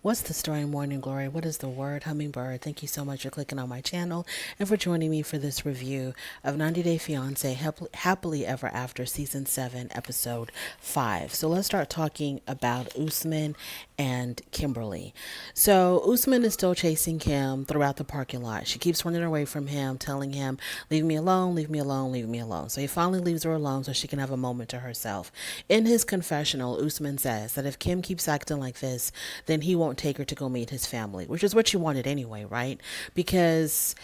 What's the story, Morning Glory? What is the word, Hummingbird? Thank you so much for clicking on my channel and for joining me for this review of 90 Day Fiancé Happily Ever After Season 7, Episode 5. So let's start talking about Usman and Kimberly. So Usman is still chasing Kim throughout the parking lot. She keeps running away from him, telling him, leave me alone, leave me alone, leave me alone. So he finally leaves her alone so she can have a moment to herself. In his confessional, Usman says that if Kim keeps acting like this, then he won't take her to go meet his family, which is what you wanted anyway, right? Because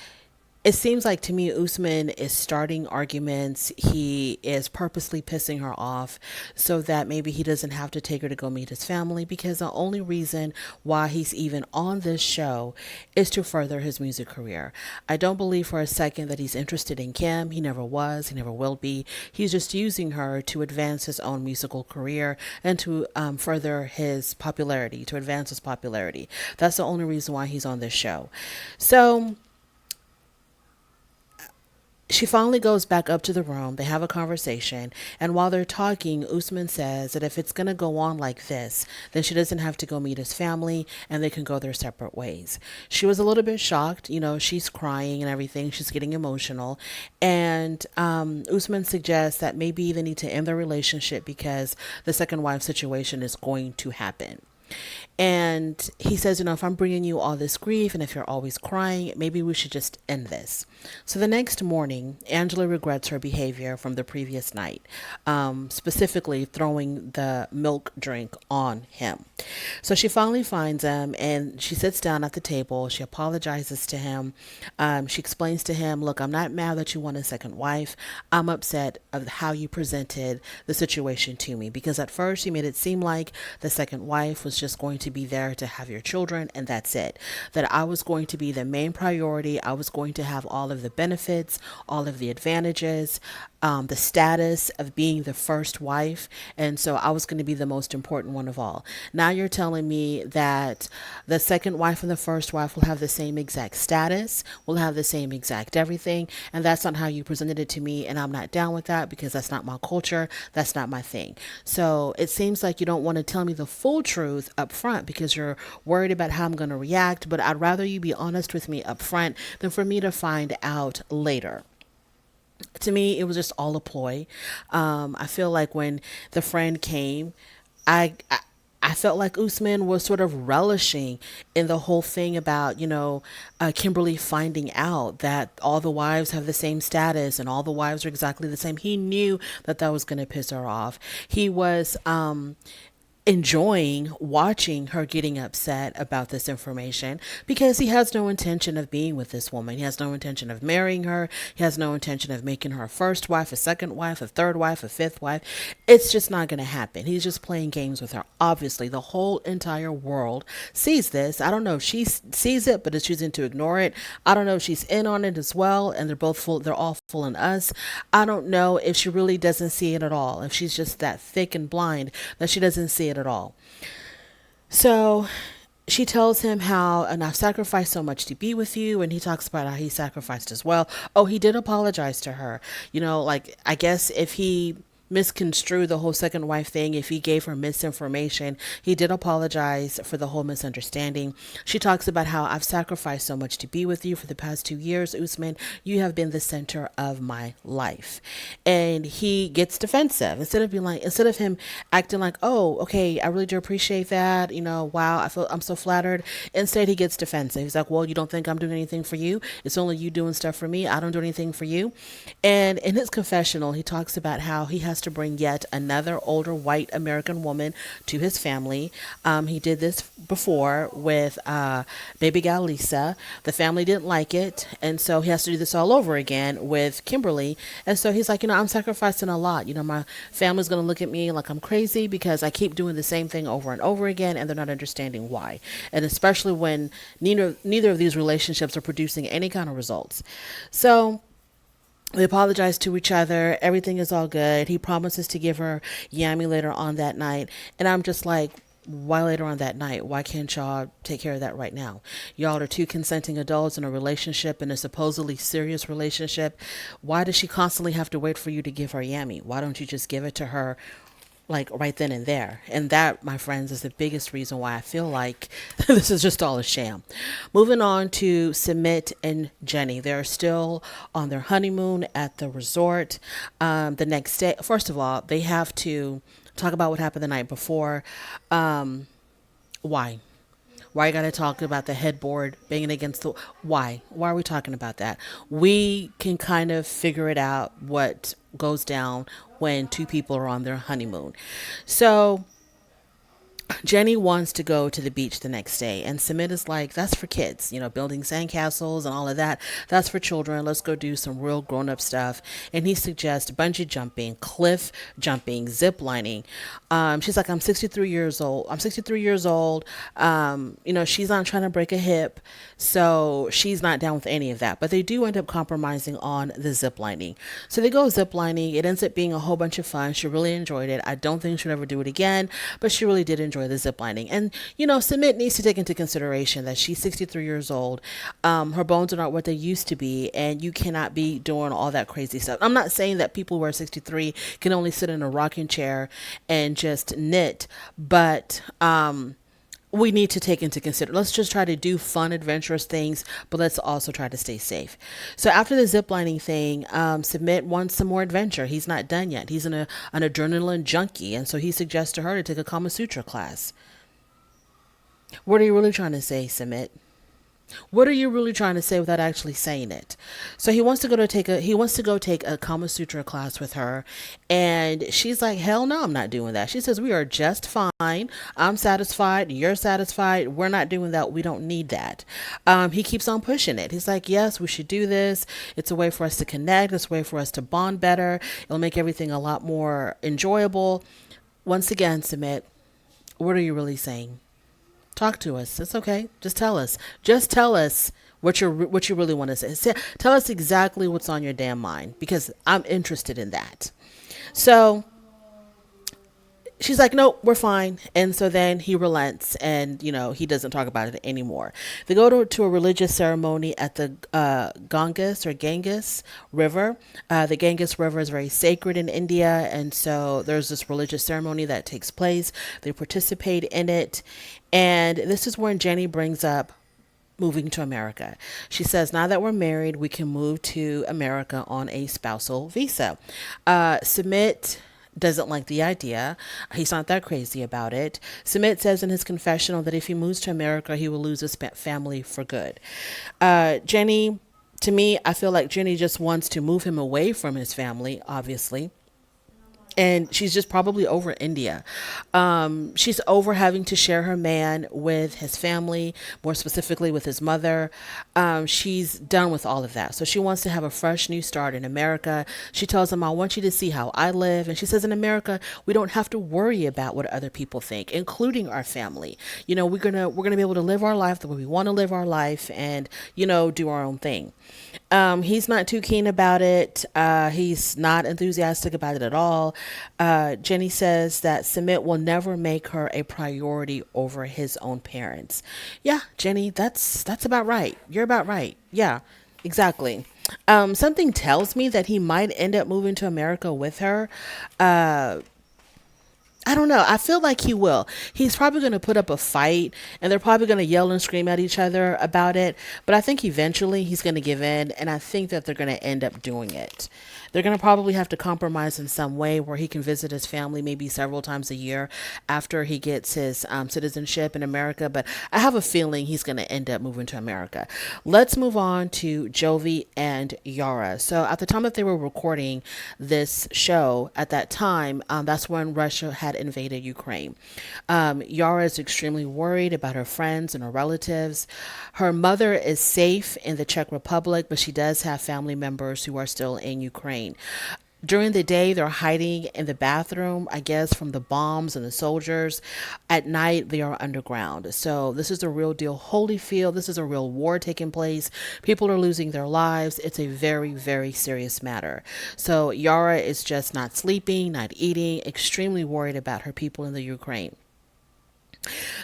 it seems like to me Usman is starting arguments. He is purposely pissing her off so that maybe he doesn't have to take her to go meet his family, because the only reason why he's even on this show is to further his music career. I don't believe for a second that he's interested in Kim. He never was, he never will be. He's just using her to advance his own musical career and to further his popularity, to advance his popularity. That's the only reason why he's on this show. So she finally goes back up to the room. They have a conversation. And while they're talking, Usman says that if it's going to go on like this, then she doesn't have to go meet his family and they can go their separate ways. She was a little bit shocked. You know, she's crying and everything. She's getting emotional. And Usman suggests that maybe they need to end their relationship because the second wife situation is going to happen. And he says, you know, if I'm bringing you all this grief and if you're always crying, maybe we should just end this. So the next morning, Angela regrets her behavior from the previous night, specifically throwing the milk drink on him. So she finally finds him and she sits down at the table. She apologizes to him. She explains to him, look, I'm not mad that you want a second wife. I'm upset of how you presented the situation to me, because at first you made it seem like the second wife was just going to be there to have your children and that's it. That I was going to be the main priority. I was going to have all of the benefits, all of the advantages, the status of being the first wife. And so I was going to be the most important one of all. Now you're telling me that the second wife and the first wife will have the same exact status, will have the same exact everything. And that's not how you presented it to me. And I'm not down with that because that's not my culture. That's not my thing. So it seems like you don't want to tell me the full truth up front because you're worried about how I'm going to react. But I'd rather you be honest with me up front than for me to find out later. To me, it was just all a ploy. I feel like when the friend came, I felt like Usman was sort of relishing in the whole thing about, Kimberly finding out that all the wives have the same status and all the wives are exactly the same. He knew that that was going to piss her off. He was enjoying watching her getting upset about this information because he has no intention of being with this woman. He has no intention of marrying her. He has no intention of making her a first wife, a second wife, a third wife, a fifth wife. It's just not going to happen. He's just playing games with her. Obviously, the whole entire world sees this. I don't know if she sees it, but is choosing to ignore it. I don't know if she's in on it as well, and they're both full. They're all fooling us. I don't know if she really doesn't see it at all. If she's just that thick and blind that she doesn't see it at all. So she tells him how, and I've sacrificed so much to be with you. And he talks about how he sacrificed as well. Oh, he did apologize to her. Like, I guess if he misconstrued the whole second wife thing, if he gave her misinformation, he did apologize for the whole misunderstanding. She talks about how I've sacrificed so much to be with you for the past 2 years, Usman. You have been the center of my life. And he gets defensive instead of him acting like, oh, okay, I really do appreciate that. Wow, I'm so flattered. Instead, he gets defensive. He's like, well, you don't think I'm doing anything for you? It's only you doing stuff for me. I don't do anything for you. And in his confessional, he talks about how he has to bring yet another older white American woman to his family. He did this before with baby gal Lisa. The family didn't like it, and so he has to do this all over again with Kimberly. And so he's like, I'm sacrificing a lot. My family's going to look at me like I'm crazy because I keep doing the same thing over and over again, and they're not understanding why. And especially when neither of these relationships are producing any kind of results. So they apologize to each other. Everything is all good. He promises to give her Yammy later on that night. And I'm just like, why later on that night? Why can't y'all take care of that right now? Y'all are two consenting adults in a relationship, in a supposedly serious relationship. Why does she constantly have to wait for you to give her Yammy? Why don't you just give it to her like right then and there. And that, my friends, is the biggest reason why I feel like this is just all a sham. Moving on to Submit and Jenny. They're still on their honeymoon at the resort. The next day, first of all, they have to talk about what happened the night before. Why? Why you gotta talk about the headboard banging against the why? Why are we talking about that? We can kind of figure it out what goes down when two people are on their honeymoon. So Jenny wants to go to the beach the next day, and Samit is like, that's for kids, building sandcastles and all of that. That's for children. Let's go do some real grown up stuff. And he suggests bungee jumping, cliff jumping, zip lining. She's like, I'm 63 years old. I'm 63 years old. She's not trying to break a hip, so she's not down with any of that. But they do end up compromising on the zip lining. So they go zip lining. It ends up being a whole bunch of fun. She really enjoyed it. I don't think she'll ever do it again, but she really did enjoy the zip lining. And Submit needs to take into consideration that she's 63 years old. Her bones are not what they used to be, and you cannot be doing all that crazy stuff. I'm not saying that people who are 63 can only sit in a rocking chair and just knit, but we need to take into consider. Let's just try to do fun, adventurous things, but let's also try to stay safe. So after the ziplining thing, Submit wants some more adventure. He's not done yet. He's an adrenaline junkie, and so he suggests to her to take a Kama Sutra class. What are you really trying to say, Submit? What are you really trying to say without actually saying it? So he wants to go take a Kama Sutra class with her, and she's like, hell no, I'm not doing that. She says, we are just fine. I'm satisfied. You're satisfied. We're not doing that. We don't need that. He keeps on pushing it. He's like, yes, we should do this. It's a way for us to connect. It's a way for us to bond better. It'll make everything a lot more enjoyable. Once again, Submit, what are you really saying? Talk to us. It's okay. Just tell us. Just tell us what you really want to say. Tell us exactly what's on your damn mind, because I'm interested in that. So she's like, no, we're fine. And so then he relents, and he doesn't talk about it anymore. They go to a religious ceremony at the Ganges River. The Ganges River is very sacred in India, and so there's this religious ceremony that takes place. They participate in it, and this is when Jenny brings up moving to America. She says, now that we're married, we can move to America on a spousal visa. Submit doesn't like the idea. He's not that crazy about it. Submit says in his confessional that if he moves to America, he will lose his family for good. Jenny, to me, I feel like Jenny just wants to move him away from his family, obviously. And she's just probably over India. She's over having to share her man with his family, more specifically with his mother. She's done with all of that. So she wants to have a fresh new start in America. She tells him, I want you to see how I live. And she says, in America, we don't have to worry about what other people think, including our family. We're gonna be able to live our life the way we want to live our life, and do our own thing. He's not too keen about it. He's not enthusiastic about it at all. Jenny says that Submit will never make her a priority over his own parents. Yeah, Jenny, that's about right. You're about right. Yeah, exactly. Something tells me that he might end up moving to America with her. I don't know. I feel like he will. He's probably going to put up a fight, and they're probably going to yell and scream at each other about it. But I think eventually he's going to give in, and I think that they're going to end up doing it. They're going to probably have to compromise in some way where he can visit his family maybe several times a year after he gets his citizenship in America. But I have a feeling he's going to end up moving to America. Let's move on to Jovi and Yara. So at the time that they were recording this show, at that time, that's when Russia had invaded Ukraine. Yara is extremely worried about her friends and her relatives. Her mother is safe in the Czech Republic, but she does have family members who are still in Ukraine. During the day, they're hiding in the bathroom, I guess, from the bombs and the soldiers. At night, they are underground. So this is a real deal Holyfield. This is a real war taking place. People are losing their lives. It's a very, very serious matter. So Yara is just not sleeping, not eating, extremely worried about her people in the Ukraine.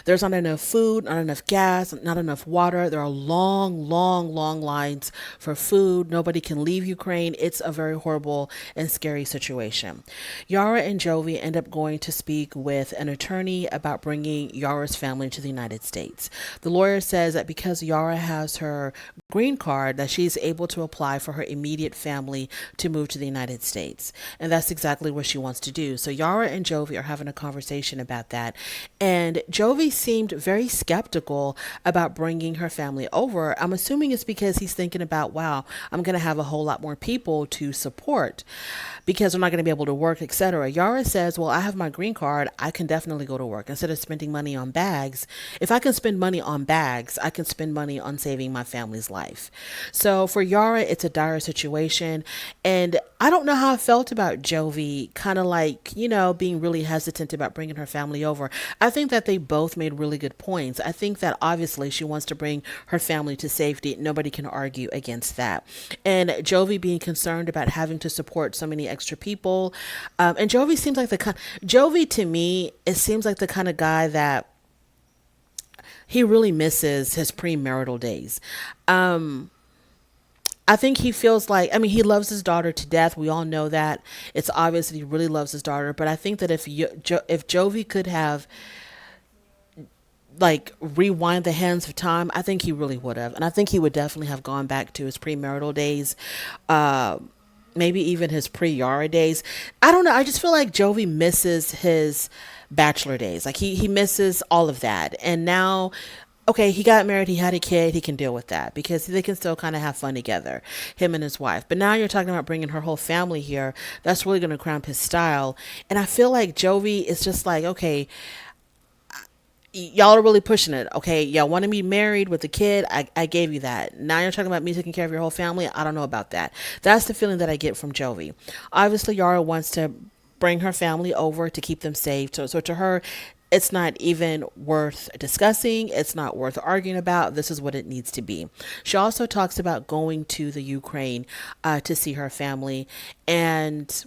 There's not enough food, not enough gas, not enough water. There are long, long, long lines for food. Nobody can leave Ukraine. It's a very horrible and scary situation. Yara and Jovi end up going to speak with an attorney about bringing Yara's family to the United States. The lawyer says that because Yara has her green card, that she's able to apply for her immediate family to move to the United States. And that's exactly what she wants to do. So Yara and Jovi are having a conversation about that. And Jovi seemed very skeptical about bringing her family over. I'm assuming it's because he's thinking about, wow, I'm going to have a whole lot more people to support because they're not going to be able to work, etc. Yara says, well, I have my green card. I can definitely go to work. Instead of spending money on bags, if I can spend money on bags, I can spend money on saving my family's life. So for Yara, it's a dire situation. And I don't know how I felt about Jovi, kind of like, being really hesitant about bringing her family over. I think that they both made really good points. I think that obviously she wants to bring her family to safety. Nobody can argue against that. And Jovi being concerned about having to support so many extra people. And Jovi seems like Jovi to me, it seems like the kind of guy that he really misses his premarital days. I think he feels like, I mean, he loves his daughter to death. We all know that. It's obvious that he really loves his daughter. But I think that if Jovi could have like rewind the hands of time, I think he really would have. And I think he would definitely have gone back to his premarital days. Maybe even his pre-Yara days. I don't know. I just feel like Jovi misses his bachelor days. Like he misses all of that. And now, okay, he got married, he had a kid, he can deal with that because they can still kind of have fun together, him and his wife. But now you're talking about bringing her whole family here. That's really going to cramp his style. And I feel like Jovi is just like, okay, y'all are really pushing it. Okay, y'all want to be married with a kid. I gave you that. Now you're talking about me taking care of your whole family. I don't know about that. That's the feeling that I get from Jovi. Obviously, Yara wants to bring her family over to keep them safe. So to her, it's not even worth discussing. It's not worth arguing about. This is what it needs to be. She also talks about going to the Ukraine to see her family. And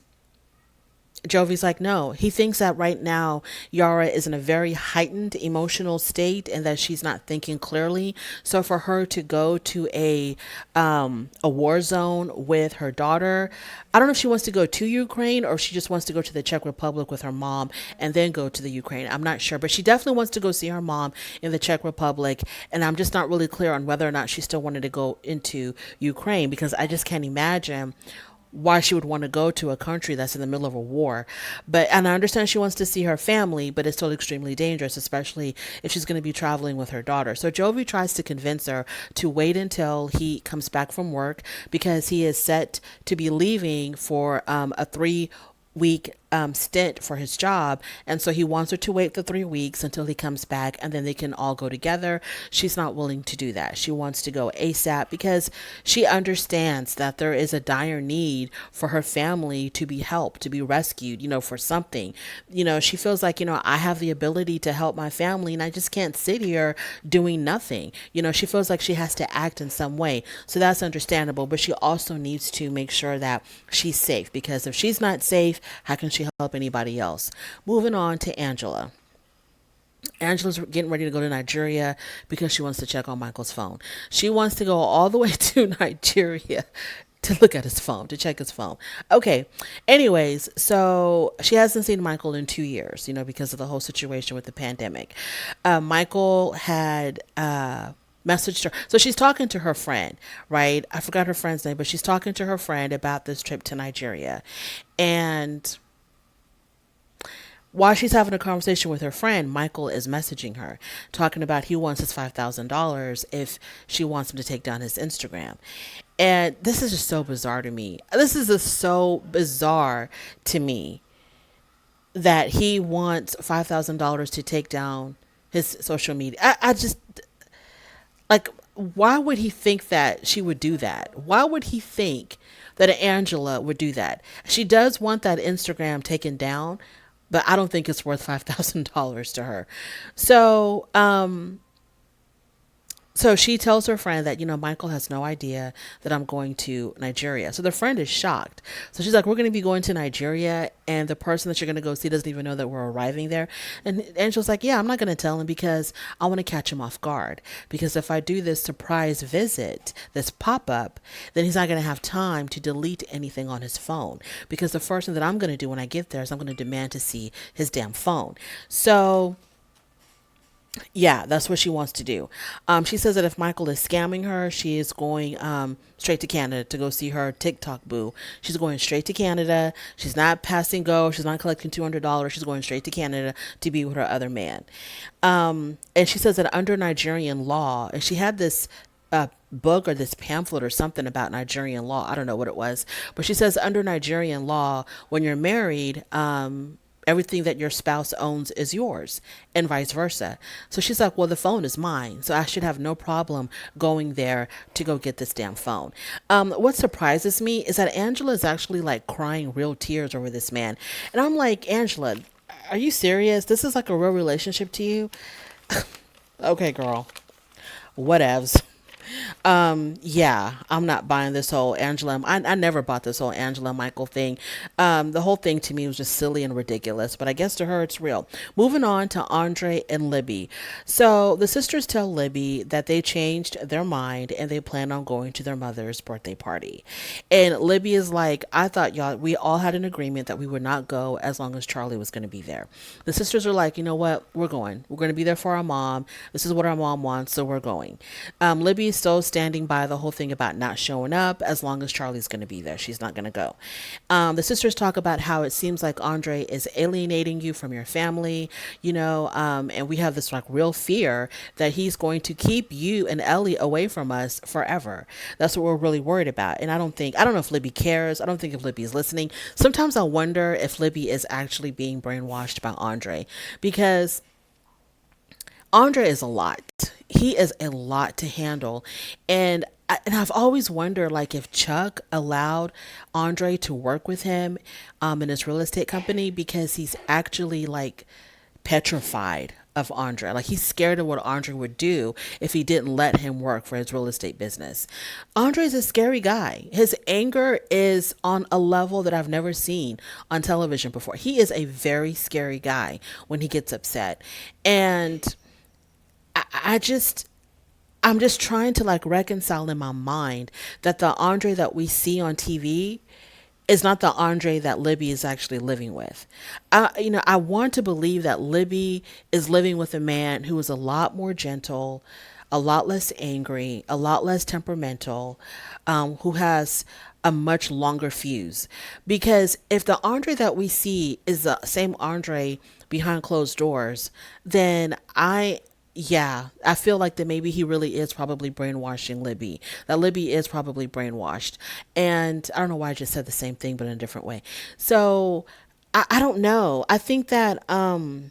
Jovi's like, no, he thinks that right now Yara is in a very heightened emotional state and that she's not thinking clearly. So for her to go to a war zone with her daughter, I don't know if she wants to go to Ukraine or if she just wants to go to the Czech Republic with her mom and then go to the Ukraine. I'm not sure, but she definitely wants to go see her mom in the Czech Republic. And I'm just not really clear on whether or not she still wanted to go into Ukraine because I just can't imagine why she would want to go to a country that's in the middle of a war. And I understand she wants to see her family, but it's still extremely dangerous, especially if she's going to be traveling with her daughter. So Jovi tries to convince her to wait until he comes back from work because he is set to be leaving for a 3-week stint for his job, and so he wants her to wait the 3 weeks until he comes back and then they can all go together. She's not willing to do that. She wants to go ASAP because she understands that there is a dire need for her family to be helped, to be rescued, for something. She feels like, I have the ability to help my family and I just can't sit here doing nothing. She feels like she has to act in some way. So that's understandable, but she also needs to make sure that she's safe because if she's not safe, how can she help anybody else? Moving on to Angela. Angela's getting ready to go to Nigeria because she wants to check on Michael's phone. She wants to go all the way to Nigeria to look at his phone, to check his phone. Okay. Anyways, so she hasn't seen Michael in 2 years, because of the whole situation with the pandemic. Michael had messaged her. So she's talking to her friend, right? I forgot her friend's name, but she's talking to her friend about this trip to Nigeria. And while she's having a conversation with her friend, Michael is messaging her, talking about he wants his $5,000 if she wants him to take down his Instagram. And this is just so bizarre to me. This is just so bizarre to me that he wants $5,000 to take down his social media. I just, like, why would he think that she would do that? Why would he think that Angela would do that? She does want that Instagram taken down, but I don't think it's worth $5,000 to her. So So she tells her friend that, Michael has no idea that I'm going to Nigeria. So the friend is shocked. So she's like, we're going to be going to Nigeria, and the person that you're going to go see doesn't even know that we're arriving there. And Angela's like, yeah, I'm not going to tell him because I want to catch him off guard. Because if I do this surprise visit, this pop up, then he's not going to have time to delete anything on his phone. Because the first thing that I'm going to do when I get there is I'm going to demand to see his damn phone. So yeah, that's what she wants to do. She says that if Michael is scamming her, she is going straight to Canada to go see her TikTok boo. She's going straight to Canada. She's not passing go. She's not collecting $200. She's going straight to Canada to be with her other man. And she says that under Nigerian law, and she had this book or this pamphlet or something about Nigerian law. I don't know what it was, but she says under Nigerian law, when you're married, everything that your spouse owns is yours and vice versa. So she's like, well, the phone is mine. So I should have no problem going there to go get this damn phone. What surprises me is that Angela is actually like crying real tears over this man. And I'm like, Angela, are you serious? This is like a real relationship to you? Okay, girl. Whatevs. Yeah, I'm not buying this whole Angela. I never bought this whole Angela Michael thing. The whole thing to me was just silly and ridiculous, but I guess to her it's real. Moving on to Andre and Libby. So the sisters tell Libby that they changed their mind and they plan on going to their mother's birthday party. And Libby is like, I thought we all had an agreement that we would not go as long as Charlie was going to be there. The sisters are like, you know what? We're going. We're going to be there for our mom. This is what our mom wants, so we're going. Libby is still standing by the whole thing about not showing up as long as Charlie's going to be there. She's not going to go. The sisters talk about how it seems like Andre is alienating you from your family, and we have this like real fear that he's going to keep you and Ellie away from us forever. That's what we're really worried about. And I don't know if Libby cares. I don't think if Libby is listening. Sometimes I wonder if Libby is actually being brainwashed by Andre, because Andre is a lot. He is a lot to handle. And I've always wondered, like, if Chuck allowed Andre to work with him in his real estate company, because he's actually like petrified of Andre. Like, he's scared of what Andre would do if he didn't let him work for his real estate business. Andre's a scary guy. His anger is on a level that I've never seen on television before. He is a very scary guy when he gets upset. And I'm just trying to like reconcile in my mind that the Andre that we see on TV is not the Andre that Libby is actually living with. I want to believe that Libby is living with a man who is a lot more gentle, a lot less angry, a lot less temperamental, who has a much longer fuse. Because if the Andre that we see is the same Andre behind closed doors, then I feel like that maybe he really is probably brainwashing Libby. That Libby is probably brainwashed. And I don't know why I just said the same thing, but in a different way. So I don't know. I think that, and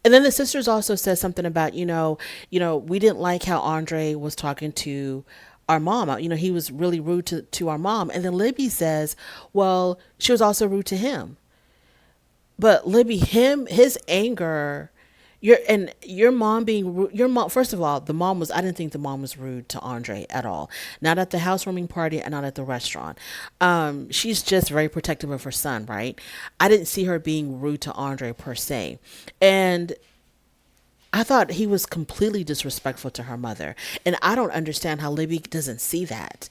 then the sisters also said something about, we didn't like how Andre was talking to our mom. He was really rude to our mom. And then Libby says, well, she was also rude to him. But Libby, his anger, your mom being rude, your mom, first of all, I didn't think the mom was rude to Andre at all. Not at the housewarming party and not at the restaurant. She's just very protective of her son, right? I didn't see her being rude to Andre per se. And I thought he was completely disrespectful to her mother. And I don't understand how Libby doesn't see that.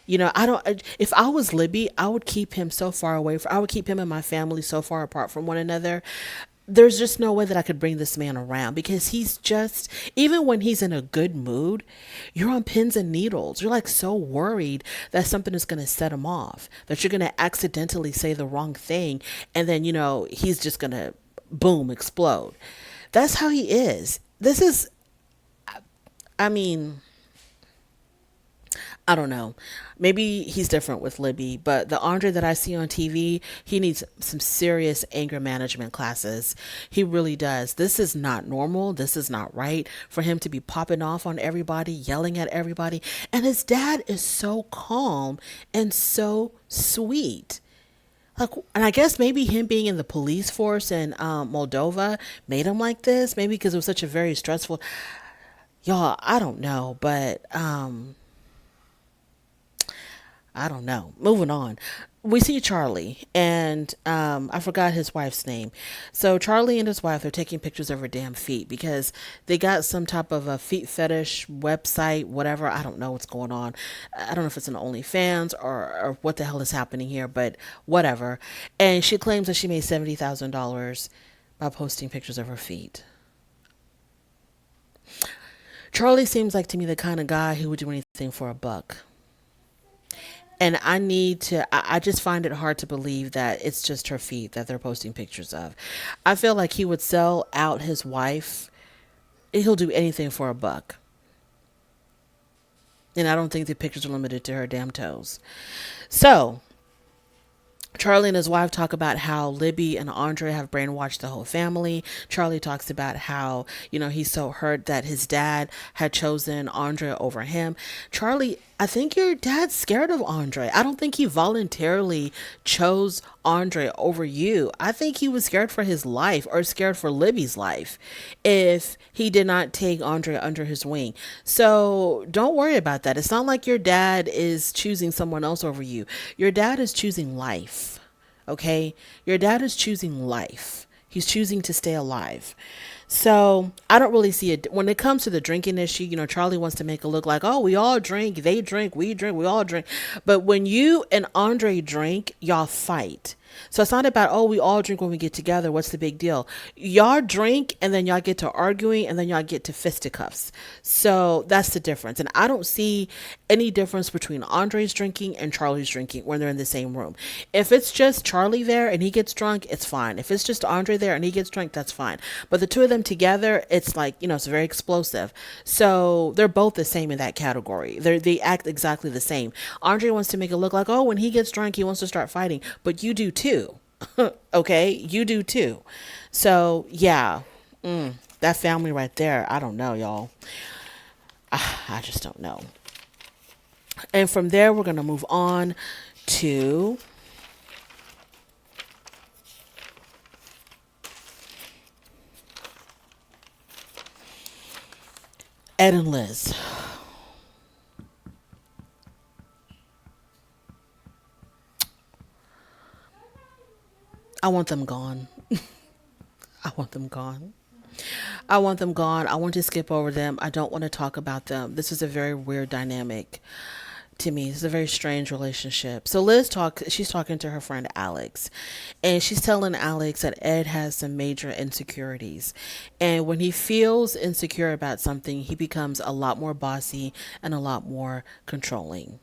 If I was Libby, I would keep him so far away. I would keep him and my family so far apart from one another. There's just no way that I could bring this man around, because he's just, even when he's in a good mood, you're on pins and needles. You're like so worried that something is going to set him off, that you're going to accidentally say the wrong thing. And then, he's just going to boom, explode. That's how he is. I mean, I don't know. Maybe he's different with Libby, but the Andre that I see on TV, he needs some serious anger management classes. He really does. This is not normal. This is not right for him to be popping off on everybody, yelling at everybody. And his dad is so calm and so sweet. And I guess maybe him being in the police force in Moldova made him like this. Maybe because it was such a very stressful. Y'all, I don't know, but I don't know. Moving on. We see Charlie, and I forgot his wife's name. So Charlie and his wife are taking pictures of her damn feet because they got some type of a feet fetish website, whatever. I don't know what's going on. I don't know if it's an OnlyFans or what the hell is happening here, but whatever. And she claims that she made $70,000 by posting pictures of her feet. Charlie seems like to me the kind of guy who would do anything for a buck. And I just find it hard to believe that it's just her feet that they're posting pictures of. I feel like he would sell out his wife. He'll do anything for a buck. And I don't think the pictures are limited to her damn toes. So, Charlie and his wife talk about how Libby and Andre have brainwashed the whole family. Charlie talks about how, he's so hurt that his dad had chosen Andre over him. Charlie, I think your dad's scared of Andre. I don't think he voluntarily chose Andre over you. I think he was scared for his life or scared for Libby's life if he did not take Andre under his wing. So don't worry about that. It's not like your dad is choosing someone else over you. Your dad is choosing life. Okay? Your dad is choosing life. He's choosing to stay alive. So I don't really see it when it comes to the drinking issue. Charlie wants to make it look like, oh, we all drink, they drink, we all drink. But when you and Andre drink, y'all fight. So it's not about, oh, we all drink when we get together. What's the big deal? Y'all drink and then y'all get to arguing and then y'all get to fisticuffs. So that's the difference. And I don't see any difference between Andre's drinking and Charlie's drinking when they're in the same room. If it's just Charlie there and he gets drunk, it's fine. If it's just Andre there and he gets drunk, that's fine. But the two of them together, it's like, it's very explosive. So they're both the same in that category. They act exactly the same. Andre wants to make it look like, oh, when he gets drunk, he wants to start fighting. But you do too. Okay? You do too. So, yeah. That family right there, I don't know, y'all. I just don't know. And from there, we're going to move on to Ed and Liz. I want them gone. I want them gone. I want them gone. I want to skip over them. I don't want to talk about them. This is a very weird dynamic to me. It's a very strange relationship. So she's talking to her friend Alex, and she's telling Alex that Ed has some major insecurities. And when he feels insecure about something, he becomes a lot more bossy and a lot more controlling.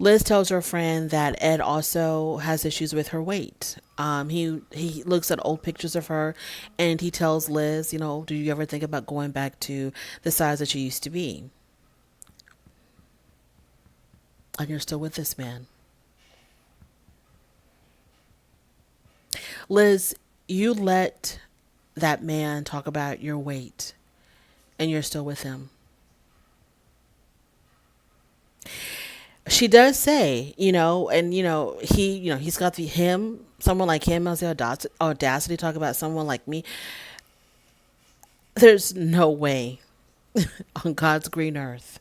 Liz tells her friend that Ed also has issues with her weight. He looks at old pictures of her, and he tells Liz, do you ever think about going back to the size that you used to be? And you're still with this man. Liz, you let that man talk about your weight, and you're still with him. She does say, he's got someone like him has the audacity to talk about someone like me. There's no way on God's green earth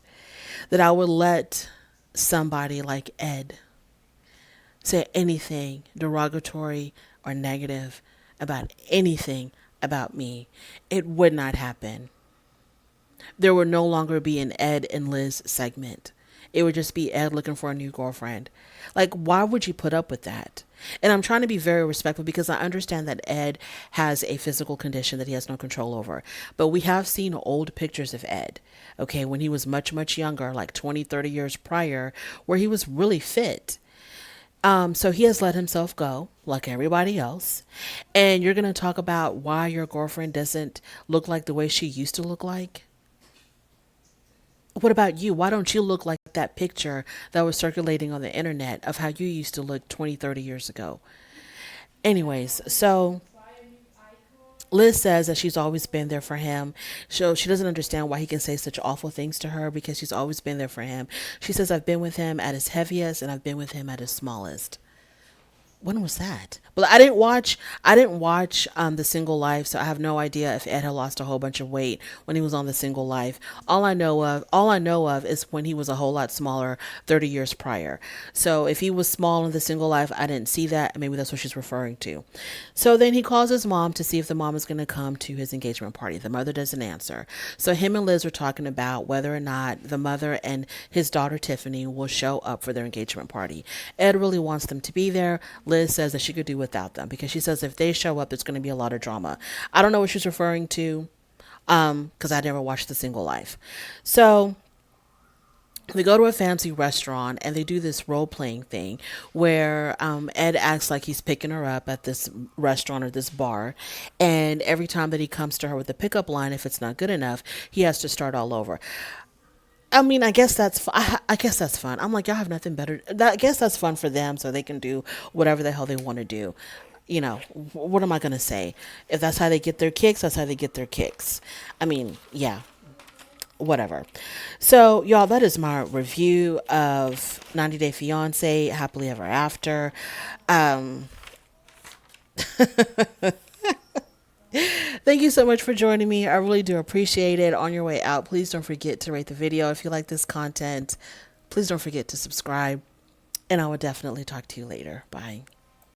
that I would let somebody like Ed say anything derogatory or negative about anything about me. It would not happen. There would no longer be an Ed and Liz segment. It would just be Ed looking for a new girlfriend. Like, why would you put up with that? And I'm trying to be very respectful because I understand that Ed has a physical condition that he has no control over. But we have seen old pictures of Ed, okay, when he was much, much younger, like 20, 30 years prior, where he was really fit. So he has let himself go like everybody else. And you're going to talk about why your girlfriend doesn't look like the way she used to look like? What about you? Why don't you look like that picture that was circulating on the internet of how you used to look 20, 30 years ago? Anyways, so Liz says that she's always been there for him. So she doesn't understand why he can say such awful things to her because she's always been there for him. She says, I've been with him at his heaviest and I've been with him at his smallest. When was that? But I didn't watch The Single Life, so I have no idea if Ed had lost a whole bunch of weight when he was on The Single Life. All I know of is when he was a whole lot smaller 30 years prior. So if he was small in The Single Life, I didn't see that. Maybe that's what she's referring to. So then he calls his mom to see if the mom is going to come to his engagement party. The mother doesn't answer. So him and Liz are talking about whether or not the mother and his daughter Tiffany will show up for their engagement party. Ed really wants them to be there. Liz says that she could do without them because she says if they show up, there's going to be a lot of drama. I don't know what she's referring to because I never watched The Single Life. So they go to a fancy restaurant and they do this role playing thing where Ed acts like he's picking her up at this restaurant or this bar. And every time that he comes to her with a pickup line, if it's not good enough, he has to start all over. I mean, I guess I guess that's fun. I'm like, y'all have nothing better. I guess that's fun for them, so they can do whatever the hell they want to do. You know, what am I gonna say? If that's how they get their kicks, that's how they get their kicks. I mean, yeah, whatever. So, y'all, that is my review of 90 Day Fiance, Happily Ever After. Um, Thank you so much for joining me. I really do appreciate it. On your way out, please don't forget to rate the video if you like this content. Please don't forget to subscribe. And I will definitely talk to you later. Bye.